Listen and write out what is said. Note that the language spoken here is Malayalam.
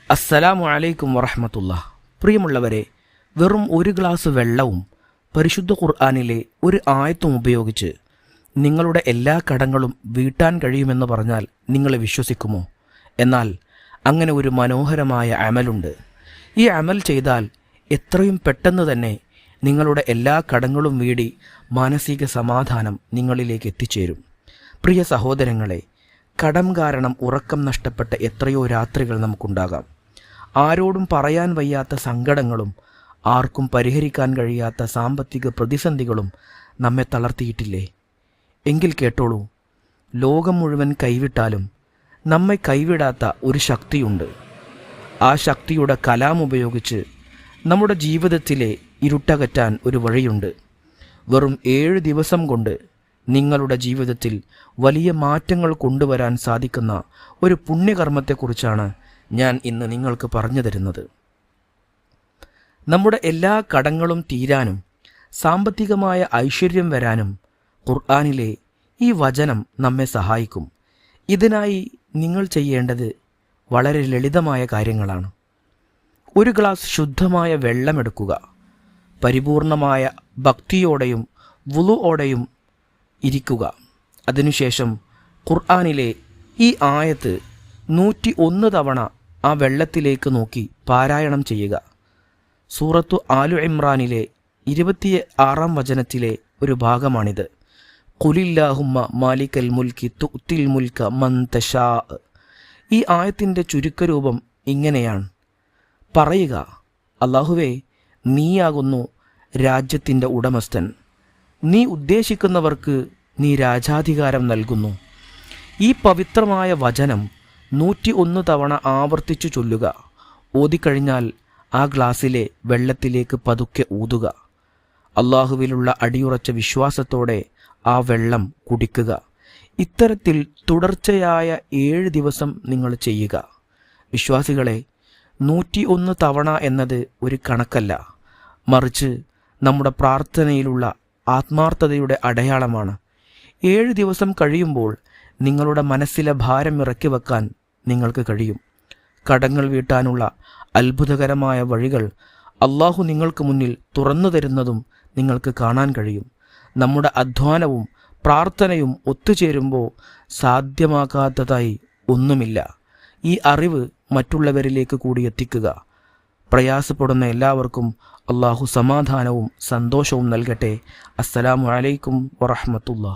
അസ്സലാമു അലൈക്കും വറഹ്മത്തുള്ളാഹി. പ്രിയമുള്ളവരെ, വെറും ഒരു ഗ്ലാസ് വെള്ളവും പരിശുദ്ധ ഖുർആനിലെ ഒരു ആയത്തും ഉപയോഗിച്ച് നിങ്ങളുടെ എല്ലാ കടങ്ങളും വീട്ടാൻ കഴിയുമെന്ന് പറഞ്ഞാൽ നിങ്ങൾ വിശ്വസിക്കുമോ? എന്നാൽ അങ്ങനെ ഒരു മനോഹരമായ അമലുണ്ട്. ഈ അമൽ ചെയ്താൽ എത്രയും പെട്ടെന്ന് തന്നെ നിങ്ങളുടെ എല്ലാ കടങ്ങളും വീടി മാനസിക സമാധാനം നിങ്ങളിലേക്ക് എത്തിച്ചേരും. പ്രിയ സഹോദരങ്ങളെ, കടം കാരണം ഉറക്കം നഷ്ടപ്പെട്ട എത്രയോ രാത്രികൾ നമുക്കുണ്ടാകാം. ആരോടും പറയാൻ വയ്യാത്ത സങ്കടങ്ങളും ആർക്കും പരിഹരിക്കാൻ കഴിയാത്ത സാമ്പത്തിക പ്രതിസന്ധികളും നമ്മെ തളർത്തിയിട്ടില്ലേ? എങ്കിൽ കേട്ടോളൂ, ലോകം മുഴുവൻ കൈവിട്ടാലും നമ്മെ കൈവിടാത്ത ഒരു ശക്തിയുണ്ട്. ആ ശക്തിയുടെ കലാം ഉപയോഗിച്ച് നമ്മുടെ ജീവിതത്തിലെ ഇരുട്ടകറ്റാൻ ഒരു വഴിയുണ്ട്. വെറും 7 ദിവസം കൊണ്ട് നിങ്ങളുടെ ജീവിതത്തിൽ വലിയ മാറ്റങ്ങൾ കൊണ്ടുവരാൻ സാധിക്കുന്ന ഒരു പുണ്യകർമ്മത്തെക്കുറിച്ചാണ് ഞാൻ ഇന്ന് നിങ്ങൾക്ക് പറഞ്ഞു തരുന്നത്. നമ്മുടെ എല്ലാ കടങ്ങളും തീരാനും സാമ്പത്തികമായ ഐശ്വര്യം വരാനും ഖുർആനിലെ ഈ വചനം നമ്മെ സഹായിക്കും. ഇതിനായി നിങ്ങൾ ചെയ്യേണ്ടത് വളരെ ലളിതമായ കാര്യങ്ങളാണ്. ഒരു ഗ്ലാസ് ശുദ്ധമായ വെള്ളമെടുക്കുക. പരിപൂർണമായ ഭക്തിയോടെയും വുളുഓടെയും ഇരിക്കുക. അതിനുശേഷം ഖുർആനിലെ ഈ ആയത്ത് 101 തവണ ആ വെള്ളത്തിലേക്ക് നോക്കി പാരായണം ചെയ്യുക. സൂറത്തു ആലു ഇമ്രാനിലെ 26-ാം വചനത്തിലെ ഒരു ഭാഗമാണിത്. ഖുലില്ലാഹുമ്മ മാലിക്കൽ മുൽക്കി തുഅ്തിൽ മുൽക മൻ തശാ. ഈ ആയത്തിൻ്റെ ചുരുക്കരൂപം ഇങ്ങനെയാണ്: പറയുക, അല്ലാഹുവേ, നീയാകുന്നു രാജ്യത്തിൻ്റെ ഉടമസ്ഥൻ. നീ ഉദ്ദേശിക്കുന്നവർക്ക് നീ രാജാധികാരം നൽകുന്നു. ഈ പവിത്രമായ വചനം 101 തവണ ആവർത്തിച്ചു ചൊല്ലുക. ഓതിക്കഴിഞ്ഞാൽ ആ ഗ്ലാസ്സിലെ വെള്ളത്തിലേക്ക് പതുക്കെ ഊതുക. അള്ളാഹുവിലുള്ള അടിയുറച്ച വിശ്വാസത്തോടെ ആ വെള്ളം കുടിക്കുക. ഇത്തരത്തിൽ തുടർച്ചയായ 7 ദിവസം നിങ്ങൾ ചെയ്യുക. വിശ്വാസികളെ, 101 തവണ എന്നത് ഒരു കണക്കല്ല, മറിച്ച് നമ്മുടെ പ്രാർത്ഥനയിലുള്ള ആത്മാർത്ഥതയുടെ അടയാളമാണ്. 7 ദിവസം കഴിയുമ്പോൾ നിങ്ങളുടെ മനസ്സിലെ ഭാരം ഇറക്കി വെക്കാൻ നിങ്ങൾക്ക് കഴിയും. കടങ്ങൾ വീട്ടാനുള്ള അത്ഭുതകരമായ വഴികൾ അള്ളാഹു നിങ്ങൾക്ക് മുന്നിൽ തുറന്നു തരുന്നതും നിങ്ങൾക്ക് കാണാൻ കഴിയും. നമ്മുടെ അധ്വാനവും പ്രാർത്ഥനയും ഒത്തുചേരുമ്പോൾ സാധ്യമാകാത്തതായി ഒന്നുമില്ല. ഈ അറിവ് മറ്റുള്ളവരിലേക്ക് കൂടി എത്തിക്കുക. പ്രയാസപ്പെടുന്ന എല്ലാവർക്കും അള്ളാഹു സമാധാനവും സന്തോഷവും നൽകട്ടെ. അസ്സലാമു അലൈക്കും വറഹ്മത്തുള്ളാഹി.